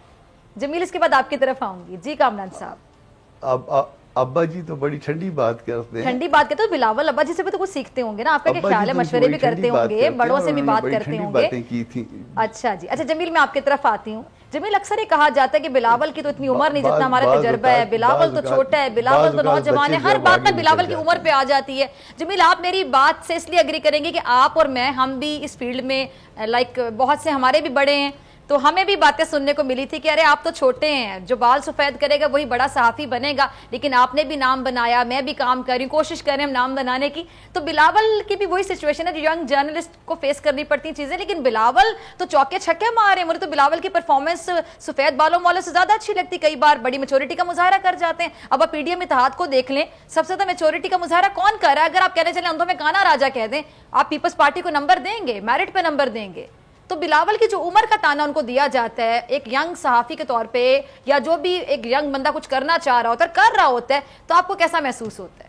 جمیل اس کے بعد آپ کی طرف آؤں گی. جی کامران صاحب. ابا جی تو بڑی ٹھنڈی بات کرتے ہیں. ٹھنڈی بات کرتے ہیں تو بلاول ابا جی سے بھی تو کچھ سیکھتے ہوں گے نا. آپ کا کیا خیال ہے؟ مشورے بھی کرتے ہوں گے، بڑوں سے بھی بات کرتے ہوں گے. اچھا جی، اچھا جمیل میں آپ کی طرف آتی ہوں. جمیل اکثر یہ کہا جاتا ہے کہ بلاول کی تو اتنی عمر نہیں جتنا ہمارا تجربہ ہے، بلاول تو چھوٹا ہے، بلاول تو نوجوان ہے. ہر بات میں بلاول کی عمر پہ آ جاتی ہے. جمیل آپ میری بات سے اس لیے اگری کریں گے کہ آپ اور میں، ہم بھی اس فیلڈ میں لائک بہت سے ہمارے بھی بڑے ہیں، تو ہمیں بھی باتیں سننے کو ملی تھی کہ ارے آپ تو چھوٹے ہیں، جو بال سفید کرے گا وہی بڑا صحافی بنے گا. لیکن آپ نے بھی نام بنایا، میں بھی کام کر رہی ہوں، کوشش کر رہے ہیں ہم نام بنانے کی. تو بلاول کی بھی وہی سچویشن ہے جو ینگ جرنلسٹ کو فیس کرنی پڑتی چیزیں. لیکن بلاول تو چوکے چھکے مار رہے ہیں. مجھے تو بلاول کی پرفارمنس سفید بالوں والوں سے زیادہ اچھی لگتی. کئی بار بڑی میچورٹی کا مظاہرہ کر جاتے ہیں. اب آپ پی ڈی ایم اتحاد کو دیکھ لیں، سب سے زیادہ میچورٹی کا مظاہرہ کون کر رہا ہے؟ اگر آپ کہنے چلیں اندھوں میں کانا راجا کہہ دیں، آپ پیپلز پارٹی کو نمبر دیں گے، میرٹ پہ نمبر دیں گے. تو بلاول کی جو عمر کا تانا ان کو دیا جاتا ہے ایک ینگ صحافی کے طور پہ، یا جو بھی ایک ینگ بندہ کچھ کرنا چاہ رہا ہوتا ہے، کر رہا ہوتا ہے، تو آپ کو کیسا محسوس ہوتا ہے؟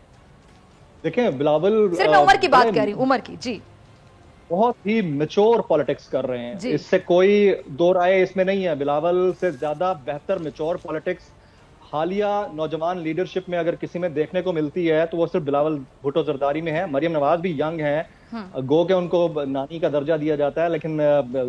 دیکھیں بلاول صرف میں عمر کی بات کر رہی ہوں، عمر کی. جی بہت ہی میچور پالیٹکس کر رہے ہیں، اس سے کوئی دو رائے اس میں نہیں ہے. بلاول سے زیادہ بہتر میچور پالیٹکس حالیہ نوجوان لیڈرشپ میں اگر کسی میں دیکھنے کو ملتی ہے تو وہ صرف بلاول بھٹو زرداری میں ہے. مریم نواز بھی ینگ ہیں، گو کہ ان کو نانی کا درجہ دیا جاتا ہے، لیکن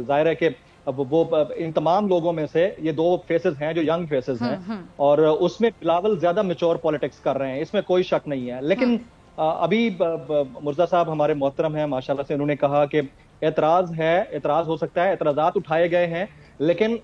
ظاہر ہے کہ وہ ان تمام لوگوں میں سے یہ 2 فیسز ہیں جو ینگ فیسز ہیں، اور اس میں بلاول زیادہ میچور پالیٹکس کر رہے ہیں، اس میں کوئی شک نہیں ہے. لیکن ابھی مرزا صاحب ہمارے محترم ہیں ماشاءاللہ سے، انہوں نے کہا کہ اعتراض ہے، اعتراض ہو سکتا ہے، اعتراضات اٹھائے گئے ہیں، لیکن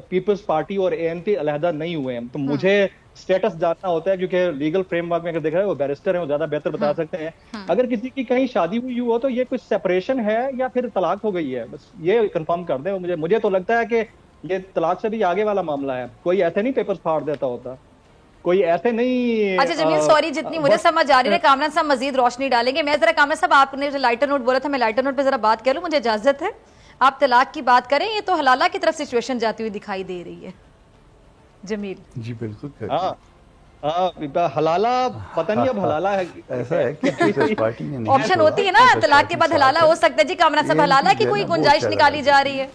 پیپلز پارٹی اور اے این پی علیحدہ نہیں ہوئے ہیں. تو مجھے سٹیٹس جاننا ہوتا ہے، کیونکہ لیگل فریم ورک میں اگر دیکھ رہے ہیں وہ بیرسٹر ہیں، وہ زیادہ بہتر بتا سکتے ہیں. اگر کسی کی کہیں شادی ہوئی ہو تو یہ کچھ سیپریشن ہے یا پھر طلاق ہو گئی ہے، بس یہ کنفرم کر دیں. مجھے تو لگتا ہے کہ یہ طلاق سے بھی آگے والا معاملہ ہے. کوئی ایسے نہیں پیپرز پھاڑ دیتا ہوتا، کوئی ایسے نہیں. اچھا جمیل سوری، جتنی مجھے سمجھ آ رہی ہے کامران صاحب مزید روشنی ڈالیں گے. میں ذرا کامران صاحب آپ نے جو لائٹر نوٹ بولا تھا، میں لائٹر نوٹ پہ ذرا بات کر لوں، مجھے اجازت ہے؟ آپ طلاق کی بات کریں، یہ تو حلالہ کی طرف سچویشن جاتی ہوئی دکھائی دے رہی ہے. جمیل جی بالکل. حلالہ پتہ نہیں اب حلالہ ایسا ہے کہ پیپلز پارٹی نے آپشن ہوتی ہے نا، طلاق کے بعد حلالہ ہو سکتا ہے. جی کامران صاحب حلالہ کی کوئی گنجائش نکالی جا رہی ہے؟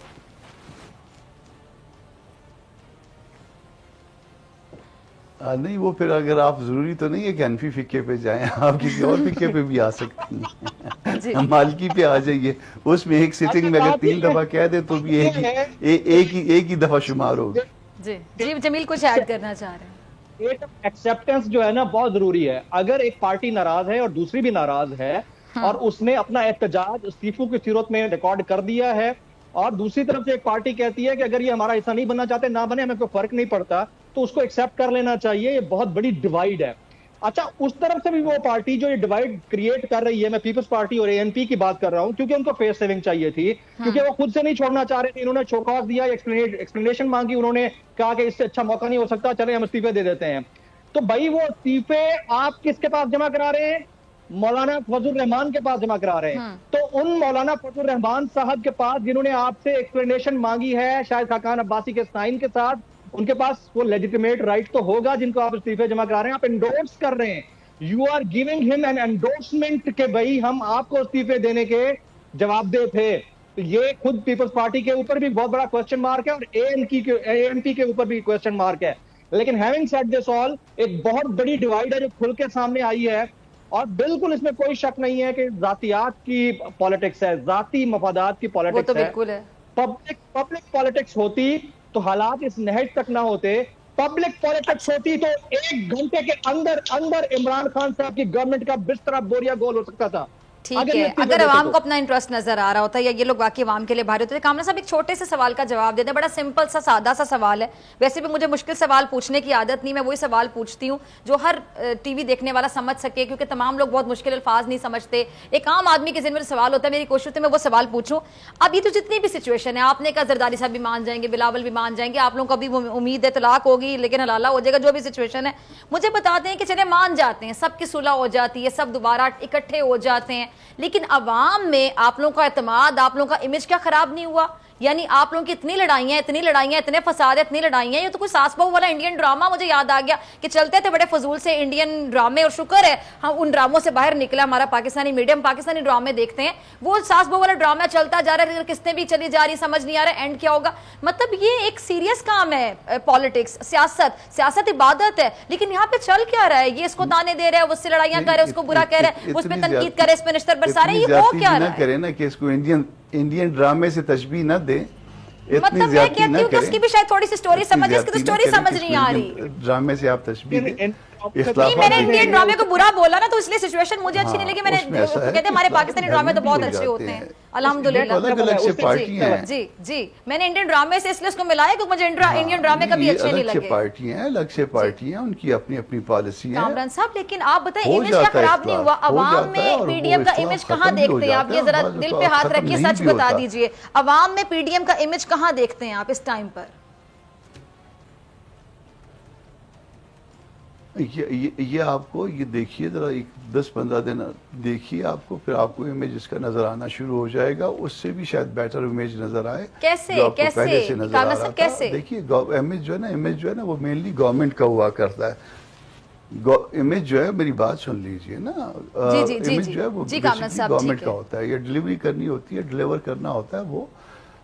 نہیں، وہ پھر اگر آپ ضروری تو نہیں ہے کہ حنفی فقہ پہ جائیں، آپ کسی اور فقہ پہ بھی آ سکتی ہیں. مالکی پہ آ جائیے، اس میں ایک سیٹنگ میں اگر 3 دفعہ کہہ دے تو بھی ایک ہی دفعہ شمار ہوگا. جی جمیل کچھ ایڈ کرنا چاہ رہے ہیں؟ ایک ایکسیپٹنس جو ہے نا بہت ضروری ہے. اگر ایک پارٹی ناراض ہے اور دوسری بھی ناراض ہے اور اس نے اپنا احتجاج استعفوں کی صورت میں ریکارڈ کر دیا ہے، اور دوسری طرف سے ایک پارٹی کہتی ہے کہ اگر یہ ہمارا حصہ نہیں بننا چاہتے نہ بنے، ہمیں کوئی فرق نہیں پڑتا، تو اس کو ایکسیپٹ کر لینا چاہیے. یہ بہت بڑی ڈیوائیڈ ہے. اچھا اس طرف سے بھی وہ پارٹی جو یہ ڈیوائڈ کریٹ کر رہی ہے, میں پیپلز پارٹی اور ANP کی بات کر رہا ہوں, کیونکہ ان کو فیس سیونگ چاہیے تھی, کیونکہ وہ خود سے نہیں چھوڑنا چاہ رہے تھے, انہوں نے چوکاس دیا, ایکسپلینیشن مانگی, انہوں نے کہا کہ اس سے اچھا موقع نہیں ہو سکتا, چلیں ہم استعفے دے دیتے ہیں. تو بھائی وہ استعفے آپ کس کے پاس جمع کرا رہے ہیں؟ مولانا فضل الرحمان کے پاس جمع کرا رہے ہیں. تو ان مولانا فضل الرحمان صاحب کے پاس جنہوں نے آپ سے ایکسپلینیشن مانگی ہے شاید خاقان عباسی کے سائن کے ساتھ, ان کے پاس وہ لیجیٹیمیٹ رائٹ تو ہوگا جن کو آپ استعفے جمع کرا رہے ہیں, آپ انڈورس کر رہے ہیں. یو آر گیونگ ہم این انڈورسمنٹ کہ بھائی ہم آپ کو استعفے دینے کے جواب دہ تھے. تو یہ خود پیپلز پارٹی کے اوپر بھی بہت بڑا کوسچن مارک ہے, اور ANP کے اوپر بھی کوسچن مارک ہے. لیکن ہیونگ سیڈ دس آل, ایک بہت بڑی ڈیوائڈ ہے جو کھل کے سامنے آئی ہے, اور بالکل اس میں کوئی شک نہیں ہے کہ ذاتیات کی پالیٹکس ہے, ذاتی مفادات کی پالیٹکس ہے. پبلک پالیٹکس ہوتی تو حالات اس نہج تک نہ ہوتے. پبلک پالیٹکس ہوتی تو 1 گھنٹے کے اندر عمران خان صاحب کی گورنمنٹ کا بستر بوریا گول ہو سکتا تھا. ٹھیک ہے, اگر عوام کو اپنا انٹرسٹ نظر آ رہا ہوتا ہے یا یہ لوگ واقعی عوام کے لیے باہر ہوتے ہیں. کامران صاحب ایک چھوٹے سے سوال کا جواب دیتے ہیں, بڑا سمپل سا سادہ سا سوال ہے, ویسے بھی مجھے مشکل سوال پوچھنے کی عادت نہیں, میں وہی سوال پوچھتی ہوں جو ہر ٹی وی دیکھنے والا سمجھ سکے, کیونکہ تمام لوگ بہت مشکل الفاظ نہیں سمجھتے. ایک عام آدمی کے ذہن میں سوال ہوتا ہے, میری کوشش ہے میں وہ سوال پوچھوں. اب یہ تو جتنی بھی سچویشن ہے, آپ نے کہا زرداری صاحب بھی مان جائیں گے, بلاول بھی مان جائیں گے, آپ لوگوں کو ابھی امید ہے طلاق ہوگی لیکن حلالہ ہو جائے گا, جو بھی سچویشن ہے مجھے بتاتے ہیں کہ چلے مان جاتے ہیں, سب کی صلح ہو جاتی ہے, سب دوبارہ اکٹھے ہو جاتے ہیں, لیکن عوام میں آپ لوگوں کا اعتماد, آپ لوگوں کا امیج کیا خراب نہیں ہوا؟ یعنی آپ لوگوں کی اتنی لڑائیاں, اتنے فساد, اتنی لڑائیاں, یہ تو کوئی ساس بہو والا انڈین ڈرامہ مجھے یاد آ گیا کہ چلتے تھے بڑے فضول سے انڈین ڈرامے, اور شکر ہے ہم ان ڈراموں سے باہر نکلا, ہمارا پاکستانی میڈیم پاکستانی ڈرامے دیکھتے ہیں, وہ ساس بہو والا ڈرامہ چلتا جا رہا ہے, قسطیں بھی چلی جا رہی, سمجھ نہیں آ رہا اینڈ کیا ہوگا. مطلب یہ ایک سیریس کام ہے پالیٹکس, سیاست عبادت ہے, لیکن یہاں پہ چل کیا رہا ہے؟ یہ اس کو تانے دے رہا ہے, اس سے لڑائیاں کر رہے, اس کو برا کہہ رہا ہے, اس پہ تنقید کر رہے, اس پہ نشتر برسا رہے, یہ ہو کیا رہا ہے؟ نا کہ اس کو انڈین ڈرامے سے تشبیہ نہ دیں. مطلب میں کہتی ہوں کہ اس کی بھی شاید تھوڑی سی سٹوری سمجھ, اس کی تو سٹوری سمجھ نہیں آ رہی. ڈرامے سے آپ تشبیہ دیں. نہیں, میں نے انڈین ڈرامے کو برا بولا نا, تو اس لیے سچویشن مجھے اچھی نہیں لگی. میں نے کہتے ہیں ہمارے پاکستانی ڈرامے تو بہت اچھے ہوتے ہیں الحمدللہ. جی میں نے انڈین ڈرامے سے اس لیے اس کو ملایا کہ مجھے انڈین ڈرامے کبھی اچھے نہیں لگے. الگ سے پارٹی ہیں, ان کی اپنی اپنی پالیسی ہے. کامران صاحب لیکن آپ بتائیں امیج کیا خراب نہیں ہوا؟ عوام میں PDM کا امیج کہاں دیکھتے ہیں آپ؟ یہ ذرا دل پہ ہاتھ رکھیے, سچ بتا دیجئے, عوام میں PDM کا امیج کہاں دیکھتے ہیں آپ اس ٹائم پر؟ یہ آپ کو یہ دیکھیے ذرا 10-15 دن دیکھیے, آپ کو پھر آپ کو امیج اس کا نظر آنا شروع ہو جائے گا, اس سے بھی شاید بیٹر امیج نظر آئے. کیسے پہلے سے نظر آ رہا تھا. دیکھیے امیج جو ہے نا وہ مینلی گورنمنٹ کا ہوا کرتا ہے. امیج جو ہے, میری بات سن لیجئے نا, امیج جو ہے وہ گورنمنٹ کا ہوتا ہے, یہ ڈیلیوری کرنی ہوتی ہے, ڈیلیور کرنا ہوتا ہے وہ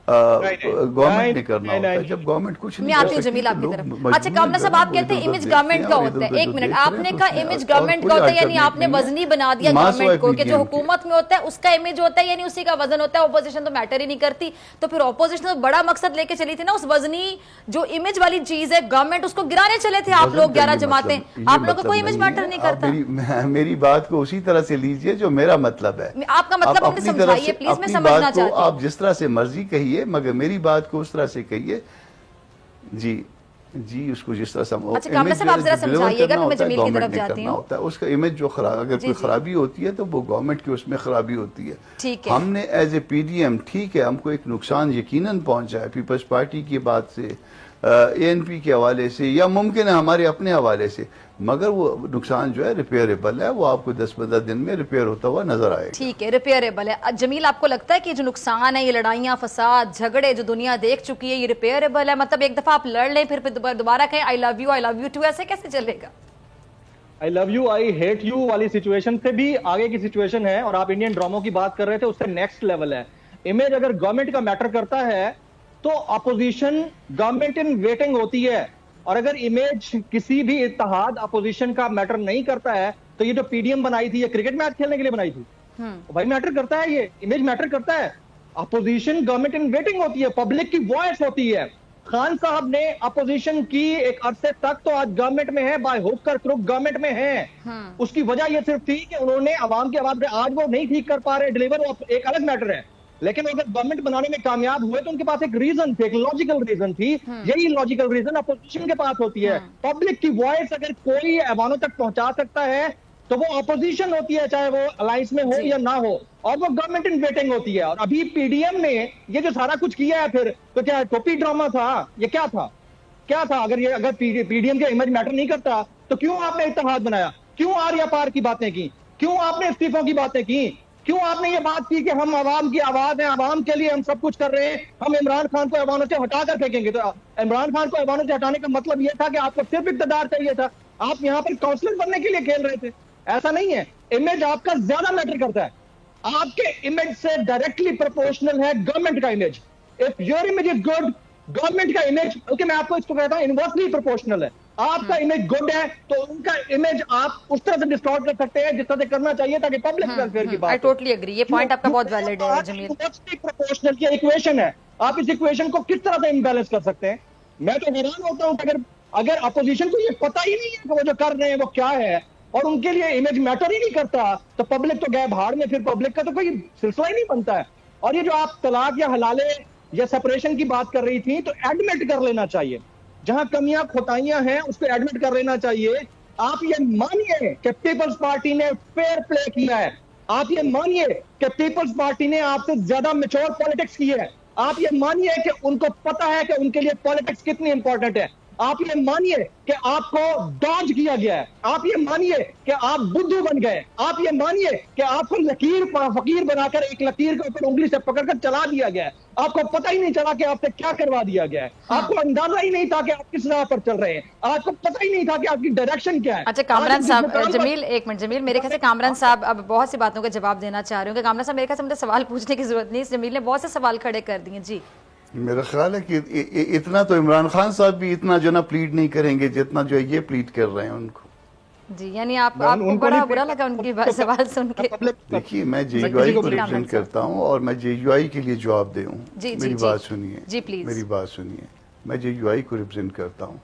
گورنمنٹ نے کرنا ہوتا ہے. جب گورنمنٹ کچھ نہیں کر سکتی, جمیل آپ کی طرف. اچھا کامران صاحب آپ کہتے ہیں امیج گورنمنٹ کا ہوتا ہے, ایک منٹ, آپ نے کہا امیج گورنمنٹ کا ہوتا ہے, یعنی آپ نے وزنی بنا دیا گورنمنٹ کو کہ جو حکومت میں ہوتا ہے اس کا امیج ہوتا ہے, یعنی اسی کا وزن ہوتا ہے, اپوزیشن تو میٹر ہی نہیں کرتی. تو پھر اپوزیشن تو بڑا مقصد لے کے چلی تھی نا, اس وزنی جو امیج والی چیز ہے, گورنمنٹ اس کو گرانے چلے تھے آپ لوگ 11 جماعتیں, آپ لوگوں کو کوئی امیج میٹر نہیں کرتا. میری بات کو اسی طرح سے لیجئے جو میرا مطلب ہے. آپ کا مطلب ہمیں سمجھائیے پلیز, میں سمجھنا چاہتی ہوں. آپ جس طرح سے مرضی کہیے, مگر میری بات کو اس طرح سے کہیے. جی اس کو جس طرح سے اچھا کامران صاحب آپ ذرا سمجھائیے گا, میں جمیل کی طرف جاتی ہوں. اس کا امیج جو اگر کوئی خرابی ہوتی ہے تو وہ گورنمنٹ کی اس میں خرابی ہوتی ہے. ہم نے ایز اے PDM, ٹھیک ہے, ہم کو ایک نقصان یقیناً پہنچا ہے پیپلز پارٹی کی بات سے, ANP کے حوالے سے, یا ممکن ہے ہمارے اپنے حوالے سے, مگر وہ نقصان جو ہے ریپیئریبل ہے, وہ آپ کو 10-15 دن میں ریپیئر ہوتا ہوا نظر آئے گا. ٹھیک ہے, ریپیئریبل ہے. جمیل آپ کو لگتا ہے کہ جو نقصان ہے, یہ لڑائیاں, فساد, جھگڑے جو دنیا دیکھ چکی ہے, یہ ریپیئریبل ہے؟ مطلب ایک دفعہ آپ لڑ لیں پھر دوبارہ کہیں I love you too, ایسے کیسے چلے گا؟ I love you, I hate you والی سچویشن سے بھی آگے کی سچویشن ہے, اور آپ انڈین ڈراموں کی بات کر رہے تھے, اس سے نیکسٹ لیول ہے. امیج اگر گورنمنٹ کا میٹر کرتا ہے تو اپوزیشن گورنمنٹ ان ویٹنگ ہوتی ہے, اور اگر امیج کسی بھی اتحاد اپوزیشن کا میٹر نہیں کرتا ہے تو یہ جو PDM بنائی تھی, یہ کرکٹ میچ کھیلنے کے لیے بنائی تھی بھائی, میٹر کرتا ہے, یہ امیج میٹر کرتا ہے. اپوزیشن گورنمنٹ ان ویٹنگ ہوتی ہے, پبلک کی وائس ہوتی ہے. خان صاحب نے اپوزیشن کی ایک عرصے تک تو آج گورنمنٹ میں ہے, بائی ہوک کر کروک گورنمنٹ میں ہے. اس کی وجہ یہ صرف تھی کہ انہوں نے عوام کی آواز پہ, آج وہ نہیں ٹھیک کر پا رہے ڈیلیور, وہ ایک الگ میٹر ہے. لیکن اگر گورنمنٹ بنانے میں کامیاب ہوئے تو ان کے پاس ایک ریزن تھی, ایک لاجیکل ریزن تھی. یہی لاجیکل ریزن اپوزیشن کے پاس ہوتی ہے. پبلک کی وائس اگر کوئی ایوانوں تک پہنچا سکتا ہے تو وہ اپوزیشن ہوتی ہے, چاہے وہ الائنس میں ہو یا نہ ہو, اور وہ گورنمنٹ ان ویٹنگ ہوتی ہے. اور ابھی پی ڈی ایم نے یہ جو سارا کچھ کیا ہے پھر تو کیا ٹوپی ڈرامہ تھا, یہ کیا تھا, کیا تھا؟ اگر پی ڈی ایم کا امیج میٹر نہیں کرتا تو کیوں آپ نے اتحاد بنایا, کیوں آر یا پار کی باتیں کی, کیوں آپ نے استعفوں کی باتیں کی, کیوں آپ نے یہ بات کی کہ ہم عوام کی آواز ہیں, عوام کے لیے ہم سب کچھ کر رہے ہیں, ہم عمران خان کو ایوانوں سے ہٹا کر پھینکیں گے. تو عمران خان کو ایوانوں سے ہٹانے کا مطلب یہ تھا کہ آپ کو صرف اقتدار چاہیے تھا, آپ یہاں پر کاؤنسلر بننے کے لیے کھیل رہے تھے. ایسا نہیں ہے, امیج آپ کا زیادہ میٹر کرتا ہے. آپ کے امیج سے ڈائریکٹلی پروپورشنل ہے گورنمنٹ کا image. If your image is good, government کا امیج, اوکے میں آپ کو اس کو کہتا ہوں انورسلی پروپورشنل ہے. آپ کا امیج گڈ ہے تو ان کا امیج آپ اس طرح سے ڈسٹارٹ کر سکتے ہیں جس طرح سے کرنا چاہیے تاکہ پبلک ویلفیئر کی بات. I totally agree. یہ پوائنٹ آپ کا بہت ویلڈ ہے جمیل. پروپورشنل کی ایکویشن ہے, آپ اس ایکویشن کو کس طرح سے امبیلنس کر سکتے ہیں؟ میں تو حیران ہوتا ہوں کہ اگر اپوزیشن کو یہ پتہ ہی نہیں ہے کہ وہ جو کر رہے ہیں وہ کیا ہے اور ان کے لیے امیج میٹر ہی نہیں کرتا تو پبلک تو گئے بھاڑ میں, پھر پبلک کا تو کوئی سلسلہ ہی نہیں بنتا ہے. اور یہ جو آپ طلاق یا حلالے یا سپریشن کی بات کر رہی تھیں تو ایڈمٹ کر لینا چاہیے, جہاں کمیاں کھوتائیاں ہیں اس کو ایڈمٹ کر لینا چاہیے. آپ یہ مانیے کہ پیپلز پارٹی نے فیئر پلے کیا ہے, آپ یہ مانیے کہ پیپلز پارٹی نے آپ سے زیادہ میچور پالیٹکس کی ہے, آپ یہ مانیے کہ ان کو پتا ہے کہ ان کے لیے پالیٹکس کتنی امپورٹنٹ ہے, آپ یہ مانیے کہ آپ کو ڈاج کیا گیا ہے, آپ یہ مانیے کہ آپ بدھو بن گئے, آپ یہ مانیے کہ آپ کو لکیر فقیر بنا کر ایک لکیر کے اوپر انگلی سے پکڑ کر چلا دیا گیا ہے, آپ کو پتہ ہی نہیں چلا کہ آپ سے کیا کروا دیا گیا ہے, آپ کو اندازہ ہی نہیں تھا کہ آپ کس راہ پر چل رہے ہیں, آپ کو پتہ ہی نہیں تھا کہ آپ کی ڈائریکشن کیا ہے. اچھا کامران صاحب, جمیل ایک منٹ, جمیل میرے خیال سے کامران صاحب اب بہت سی باتوں کا جواب دینا چاہ رہے ہوں. کہ کامران صاحب میرے خیال سے مجھے سوال پوچھنے کی ضرورت نہیں, جمیل نے بہت سے سوال کھڑے کر دیے. جی میرا خیال ہے کہ اتنا تو عمران خان صاحب بھی اتنا جو نا پلیڈ نہیں کریں گے جتنا جو یہ پلیڈ کر رہے ہیں ان کو. جی یعنی آپ کو بڑا برا لگا ان کی سوال سن کے. دیکھیے میں جے یو آئی کو ریپرزینٹ کرتا ہوں اور میں جے یو آئی کے لیے جواب دے ہوں. میری بات سنیے, جی پلیز میری بات سنیے. میں جے یو آئی کو ریپرزینٹ کرتا ہوں.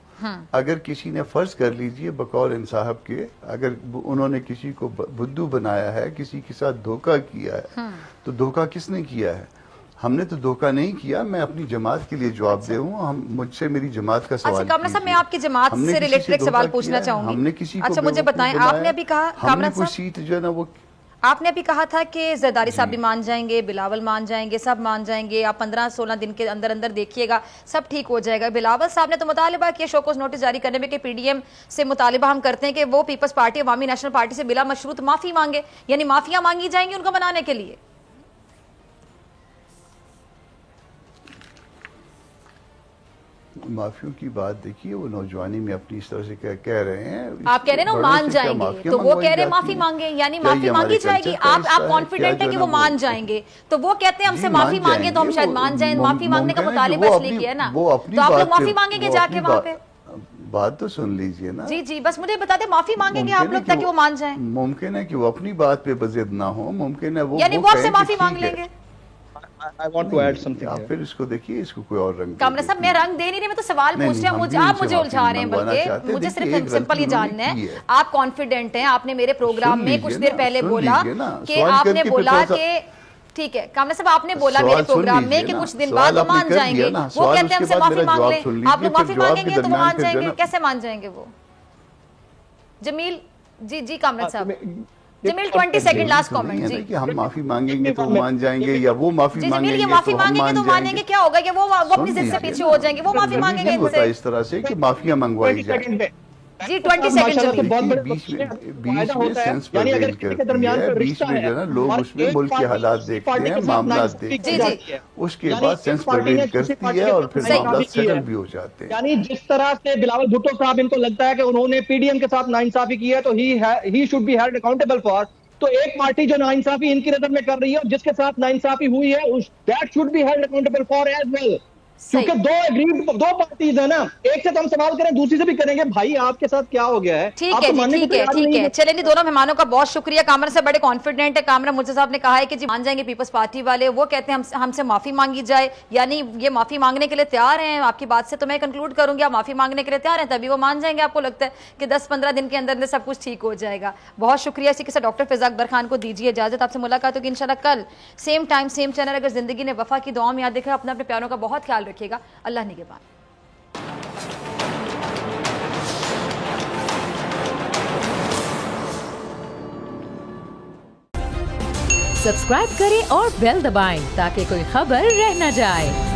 اگر کسی نے فرض کر لیجئے بقول انصاف کے, اگر انہوں نے کسی کو بدھو بنایا ہے, کسی کے ساتھ دھوکہ کیا ہے, تو دھوکہ کس نے کیا ہے؟ ہم نے تو دھوکہ نہیں کیا. میں اپنی جماعت کے لیے جواب دے ہوں, مجھ سے میری جماعت کا سوال. اچھا کامران صاحب میں آپ کی جماعت سے ریلیٹڈ ایک سوال پوچھنا چاہوں گی. ہم نے کسی کو اچھا مجھے بتائیں, آپ نے ابھی کہا کامران صاحب سیٹ جو ہے نا وہ آپ نے ابھی کہا تھا کہ زرداری صاحب بھی مان جائیں گے, بلاول مان جائیں گے, سب مان جائیں گے, آپ 15-16 دن کے اندر اندر دیکھیے گا سب ٹھیک ہو جائے گا. بلاول صاحب نے تو مطالبہ کیا شوکوز نوٹس جاری کرنے میں کہ پی ڈی ایم سے مطالبہ ہم کرتے ہیں کہ وہ پیپلز پارٹی عوامی نیشنل پارٹی سے بلا مشروط معافی مانگے, یعنی معافیاں مانگی جائیں گی ان کو منانے کے لیے. معافیوں کی بات دیکھیے, وہ نوجوانی میں اپنی اس طرح سے کہہ رہے ہیں. آپ کہہ رہے ہیں نا مان جائیں گے, تو وہ کہہ رہے ہیں معافی مانگے, یعنی معافی مانگی جائے گی. آپ کانفیڈنٹ ہیں کہ وہ مان جائیں گے, تو وہ کہتے ہیں ہم سے معافی مانگے تو ہم شاید مان جائیں. معافی مانگنے کا مطالبہ اس لیے کیا ہے نا, تو آپ لوگ معافی مانگیں گے جا کے وہاں پہ. بات تو سن لیجئے نا. جی بس مجھے بتا دیں معافی مانگیں گے آپ لوگ تاکہ وہ مان جائیں. ممکن ہے کہ وہ اپنی بات پہ بضد نہ ہو, ممکن ہے وہ یعنی وہ آپ سے معافی مانگ لیں گے. I want to add something. آپ پھر اس کو دیکھیے, اس کو کوئی اور رنگ. کامران صاحب میں رنگ دے نہیں رہی, میں تو سوال پوچھ رہا ہوں, آپ مجھے الجھا رہے ہیں. بلکہ مجھے صرف سمپل یہ جاننا ہے, آپ کانفیڈنٹ ہیں, آپ نے میرے پروگرام میں کچھ دیر پہلے بولا کہ آپ نے بولا کہ ٹھیک ہے کامران صاحب, آپ نے بولا میرے پروگرام میں کہ کچھ دن بعد وہ مان جائیں گے. وہ کہتے ہیں ہم سے معافی مانگ لیں, آپ لوگ معافی مانگیں گے تو وہ مان جائیں گے. کیسے مان جائیں گے وہ؟ جمیل جی کامران صاحب, جمیل 20 سیکنڈ لاسٹ کامنٹ. جی کہ ہم معافی مانگیں گے تو مان جائیں گے, یا وہ معافی مانگیں گے تو مانیں گے. کیا ہوگا کہ وہ اپنی ضد سے پیچھے ہو جائیں گے, وہ معافی مانگیں گے ان سے اس طرح سے کہ معافیاں منگوائی جائیں. جی 20 سیکنڈ بیچ میں سینس پرویل کرتی ہے, بیچ میں جو ہے نا لوگ اس میں ملک کے حالات دیکھتے ہیں, معاملات دیکھتے ہیں, اس کے بعد سینس پرویل کرتی ہے اور پھر معاملات سیٹل بھی ہو جاتے ہیں. یعنی جس طرح سے بلاول بھٹو صاحب ان کو لگتا ہے کہ انہوں نے پی ڈی ایم کے ساتھ ناانصافی کی ہے تو he should be held accountable for, تو ایک پارٹی جو ناانصافی ان کی نظر میں کر رہی ہے اور جس کے ساتھ ناانصافی ہوئی ہے that should be held accountable for as well. کیونکہ دو پارٹیز ہیں نا, ایک سے تو ہم سوال کریں, دوسری سے بھی کریں گے بھائی آپ کے ساتھ کیا ہو گیا ہے. ٹھیک ہے. چلیں جی, دونوں مہمانوں کا بہت شکریہ. کامرا سے بڑے کانفیڈنٹ ہے. کامرا مرزا صاحب نے کہا ہے کہ جی مان جائیں گے پیپلز پارٹی والے, وہ کہتے ہیں ہم سے معافی مانگی جائے, یعنی یہ معافی مانگنے کے لیے تیار ہیں. آپ کی بات سے تو میں کنکلوڈ کروں گی آپ معافی مانگنے کے لیے تیار ہیں, تبھی وہ مان جائیں گے. آپ کو لگتا ہے کہ 10-15 دن کے اندر سب کچھ ٹھیک ہو جائے گا. بہت شکریہ. اسی کے ساتھ ڈاکٹر فیض اکبر خان کو دیجیے اجازت. آپ سے ملاقات ہوگی انشاءاللہ کل سیم ٹائم سیم چینل. اگر زندگی نے وفا کی دعا میں یاد رکھا, اپنے پیاروں کا بہت خیال رکھیے گا. اللہ نگہبان. سبسکرائب کریں اور بیل دبائیں تاکہ کوئی خبر رہ نہ جائے.